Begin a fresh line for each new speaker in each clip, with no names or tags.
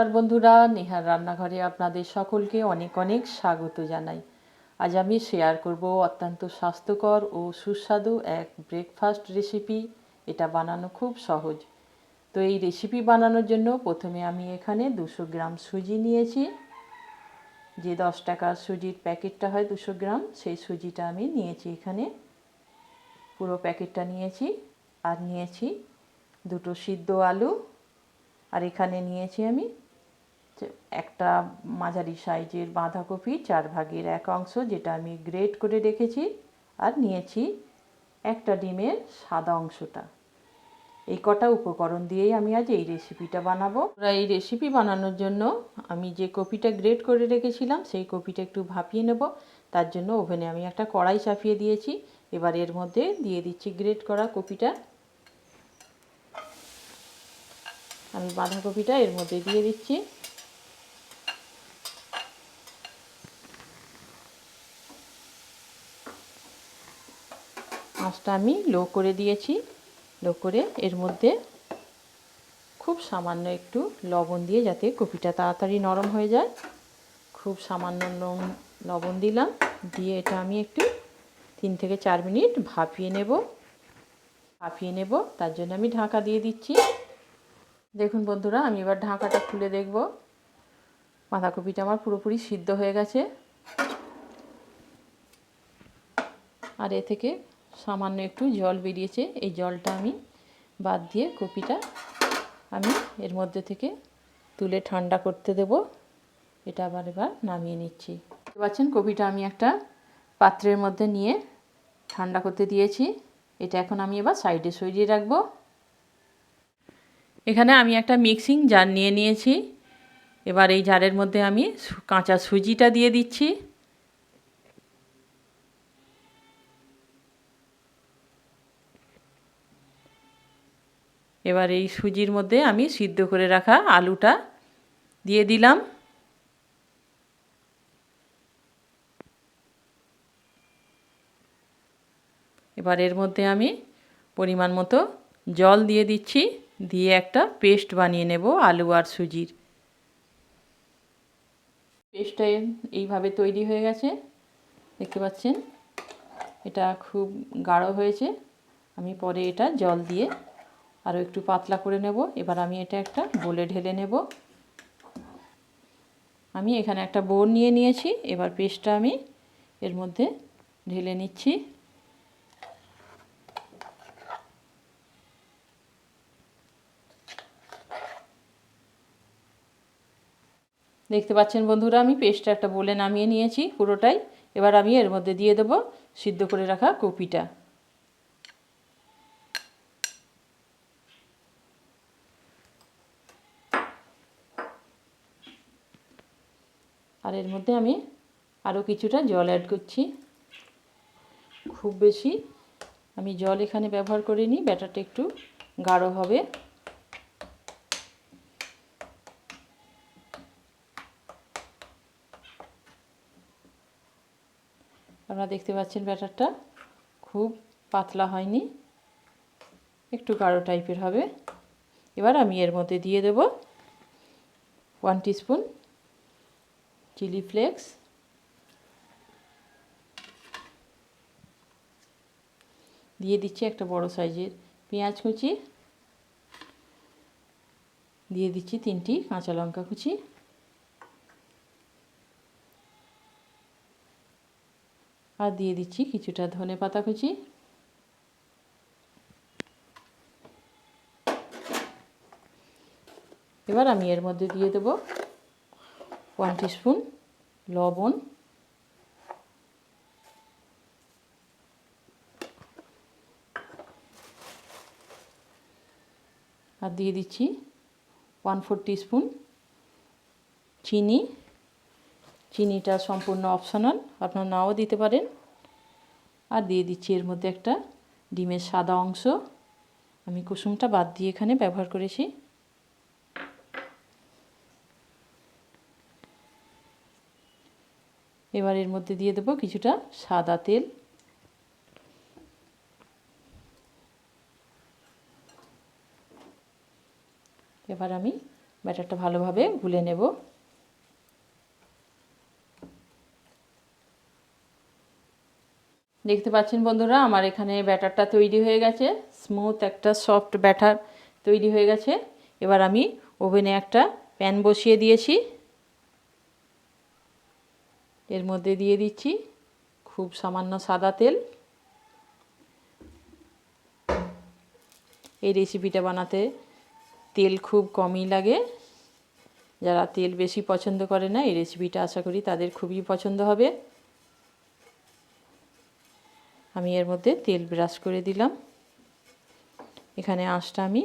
নমস্কার বন্ধুরা, নেহার রান্নাঘরে আপনাদের সকলকে অনেক অনেক স্বাগত জানাই। আজ আমি শেয়ার করব অত্যন্ত স্বাস্থ্যকর ও সুস্বাদু এক ব্রেকফাস্ট রেসিপি। এটা বানানো খুব সহজ। তো এই রেসিপি বানানোর জন্য প্রথমে আমি এখানে 200 গ্রাম সুজি নিয়েছি। যে 10 টাকার সুজির প্যাকেটটা হয় 200 গ্রাম, সেই সুজিটা আমি নিয়েছি। এখানে পুরো প্যাকেটটা নিয়েছি। আর নিয়েছি দুটো সিদ্ধ আলু। আর এখানে নিয়েছি আমি একটা মাঝারি সাইজের বাঁধাকপি 4/1 অংশ, যেটা আমি গ্রেট করে রেখেছি। আর নিয়েছি একটা ডিমের সাদা অংশটা। এই কটা উপকরণ দিয়েই আমি আজ এই রেসিপিটা বানাবো। এই রেসিপি বানানোর জন্য আমি যে কপিটা গ্রেট করে রেখেছিলাম সেই কপিটা একটু ভাপিয়ে নেব। তার জন্য ওভেনে আমি একটা কড়াই চাপিয়ে দিয়েছি। এবার এর মধ্যে দিয়ে দিচ্ছি গ্রেট করা কপিটা। আমি বাঁধাকপিটা এর মধ্যে দিয়ে দিচ্ছি। আঁচটা আমি লো করে দিয়েছি। লো করে এর মধ্যে খুব সামান্য একটু লবণ দিয়ে, যাতে কপিটা তাড়াতাড়ি নরম হয়ে যায়, খুব সামান্য লবণ দিলাম। দিয়ে এটা আমি একটু 3 থেকে 4 মিনিট ভাপিয়ে নেব। তার জন্য আমি ঢাকা দিয়ে দিচ্ছি। দেখুন বন্ধুরা, আমি এবার ঢাকাটা খুলে দেখব। বাঁধাকপিটা আমার পুরোপুরি সিদ্ধ হয়ে গেছে। আর এ থেকে সামান্য একটু জল বেরিয়েছে। এই জলটা আমি বাদ দিয়ে কপিটা আমি এর মধ্যে থেকে তুলে ঠান্ডা করতে দেব। এটা এবার নামিয়ে নিচ্ছি। দেখতে পাচ্ছেন কপিটা আমি একটা পাত্রের মধ্যে নিয়ে ঠান্ডা করতে দিয়েছি। এটা এখন আমি এবার সাইডে সরিয়ে রাখবো। এখানে আমি একটা মিক্সিং জার নিয়ে নিয়েছি। এবার এই জারের মধ্যে আমি কাঁচা সুজিটা দিয়ে দিচ্ছি। এবার এই সুজির মধ্যে আমি সিদ্ধ করে রাখা আলুটা দিয়ে দিলাম। এবার এর মধ্যে আমি পরিমাণ মতো জল দিয়ে দিচ্ছি। দিয়ে একটা পেস্ট বানিয়ে নেব আলু আর সুজির। পেস্টটা এইভাবে তৈরি হয়ে গেছে, দেখতে পাচ্ছেন। এটা খুব গাঢ় হয়েছে। আমি পরে এটা জল দিয়ে আরও একটু পাতলা করে নেব। এবার আমি এটা একটা বোলে ঢেলে নেব। আমি এখানে একটা বোল নিয়ে নিয়েছি। এবার পেস্টটা আমি এর মধ্যে ঢেলে নিচ্ছি। দেখতে পাচ্ছেন বন্ধুরা, আমি পেস্টটা একটা বোলে নামিয়ে নিয়েছি পুরোটাই। এবার আমি এর মধ্যে দিয়ে দেব সিদ্ধ করে রাখা কপিটা। আর এর মধ্যে আমি আরও কিছুটা জল অ্যাড করছি। খুব বেশি আমি জল এখানে ব্যবহার করিনি, ব্যাটারটা একটু গাঢ় হবে। আপনারা দেখতে পাচ্ছেন ব্যাটারটা খুব পাতলা হয়নি, একটু গাঢ় টাইপের হবে। এবার আমি এর মধ্যে দিয়ে দেব 1 টিস্পুন চিলি ফ্লেক্স, দিয়ে দিচ্ছি একটা বড় সাইজের পেঁয়াজ কুচি, দিয়ে দিচ্ছি 3টি কাঁচা লঙ্কা কুচি, আর দিয়ে দিচ্ছি কিছুটা ধনেপাতা কুচি। এবার আমি এর মধ্যে দিয়ে দেব 1 টিস্পুন লবণ, আর দিয়ে দিচ্ছি 1/4 টিস্পুন চিনি। চিনিটা সম্পূর্ণ অপশনাল, আপনারা নাও দিতে পারেন। আর দিয়ে দিচ্ছি এর মধ্যে একটা ডিমের সাদা অংশ। আমি কুসুমটা বাদ দিয়ে এখানে ব্যবহার করেছি। এবার এর মধ্যে দিয়ে দেব কিছুটা সাদা তেল। এবার আমি ব্যাটারটা ভালোভাবে গুলে নেব। দেখতে পাচ্ছেন বন্ধুরা, আমার এখানে ব্যাটারটা তৈরি হয়ে গেছে। স্মুথ একটা সফট ব্যাটার তৈরি হয়ে গেছে। এবার আমি ওভেনে একটা প্যান বসিয়ে দিয়েছি। এর মধ্যে দিয়ে দিচ্ছি খুব সামান্য সাদা তেল। এই রেসিপিটা বানাতে তেল খুব কমই লাগে। যারা তেল বেশি পছন্দ করে না, এই রেসিপিটা আশা করি তাদের খুবই পছন্দ হবে। আমি এর মধ্যে তেল ব্রাশ করে দিলাম। এখানে আঁচটা আমি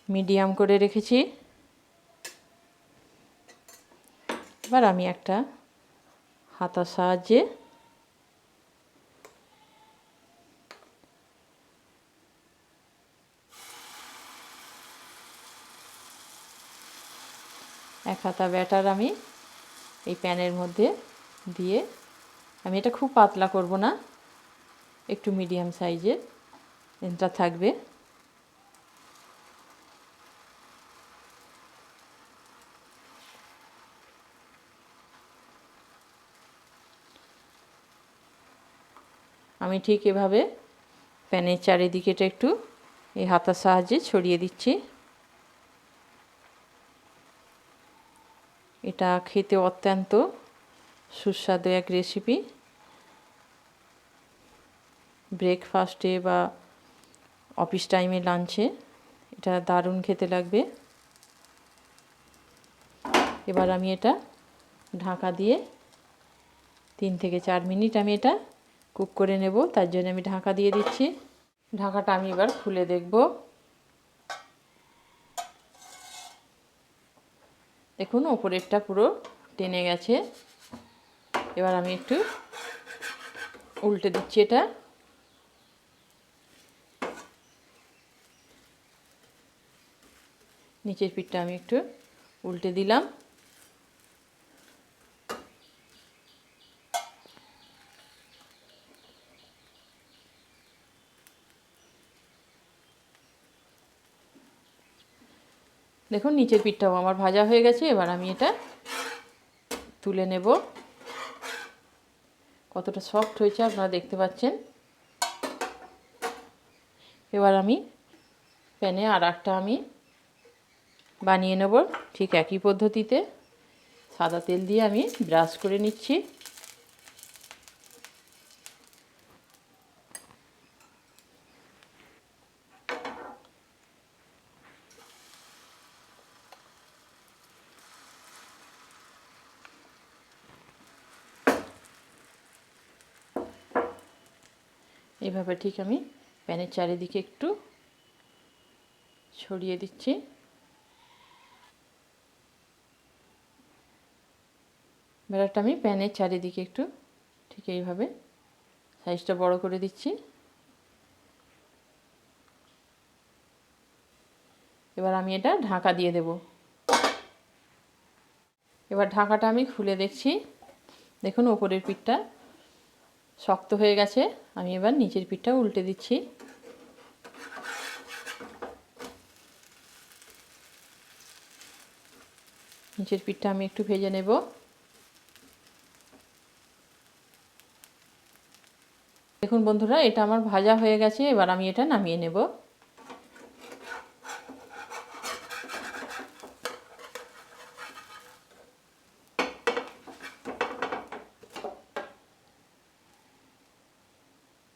মিডিয়াম করে রেখেছি। এবার আমি একটা হাতার সাহায্যে এক হাতা ব্যাটার আমি এই প্যানের মধ্যে দিয়ে, আমি এটা খুব পাতলা করব না, একটু মিডিয়াম সাইজের এটা থাকবে। আমি ঠিক এভাবে প্যানের চারিদিকেটা একটু এই হাতার সাহায্যে ছড়িয়ে দিচ্ছি। এটা খেতে অত্যন্ত সুস্বাদু এক রেসিপি। ব্রেকফাস্টে বা অফিস টাইমে লাঞ্চে এটা দারুণ খেতে লাগবে। এবার আমি এটা ঢাকা দিয়ে 3 থেকে 4 মিনিট আমি এটা কুক করে নেব। তার জন্য আমি ঢাকা দিয়ে দিচ্ছি। ঢাকাটা আমি এবার খুলে দেখব। দেখুন ওপরেরটা পুরো টেনে গেছে। এবার আমি একটু উল্টে দিচ্ছি এটা। নিচের পিঠটা আমি একটু উল্টে দিলাম। দেখুন নিচের পিঠটাও আমার ভাজা হয়ে গেছে। এবার আমি এটা তুলে নেব। কতটা সফট হয়েছে আপনারা দেখতে পাচ্ছেন। এবার আমি প্যানে আর একটা আমি বানিয়ে নেব ঠিক একই পদ্ধতিতে। সাদা তেল দিয়ে আমি ব্রাশ করে নিচ্ছি। এইভাবে ঠিক আমি প্যানের চারিদিকে একটু ছড়িয়ে দিচ্ছি। ব্যাটারটা আমি প্যানের চারিদিকে একটু ঠিক এইভাবে সাইজটা বড় করে দিচ্ছি। এবার আমি এটা ঢাকা দিয়ে দেব। এবার ঢাকাটা আমি খুলে দেখছি। দেখুন ওপরের পিঠটা শক্ত হয়ে গেছে। আমি এবার নিচের পিঠটা উল্টে দিচ্ছি। নিচের পিঠটা আমি একটু ভেজে নেব। দেখুন বন্ধুরা, এটা আমার ভাজা হয়ে গেছে। এবার আমি এটা নামিয়ে নেব।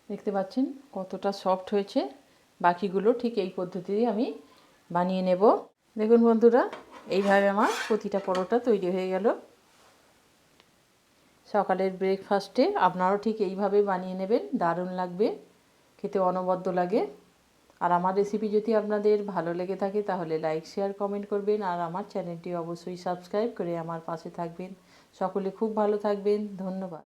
দেখতে পাচ্ছেন কতটা সফট হয়েছে। বাকিগুলো ঠিক এই পদ্ধতিতে আমি বানিয়ে নেব। দেখুন বন্ধুরা, এইভাবে আমার প্রতিটা পরোটা তৈরি হয়ে গেল। সকালের ব্রেকফাস্টে আপনারাও ঠিক এইভাবে বানিয়ে নেবেন, দারুণ লাগবে, খেতে অনবদ্য লাগে। আর আমার রেসিপি যদি আপনাদের ভালো লেগে থাকে তাহলে লাইক শেয়ার কমেন্ট করবেন। আর আমার চ্যানেলটি অবশ্যই সাবস্ক্রাইব করে আমার পাশে থাকবেন। সকলে খুব ভালো থাকবেন। ধন্যবাদ।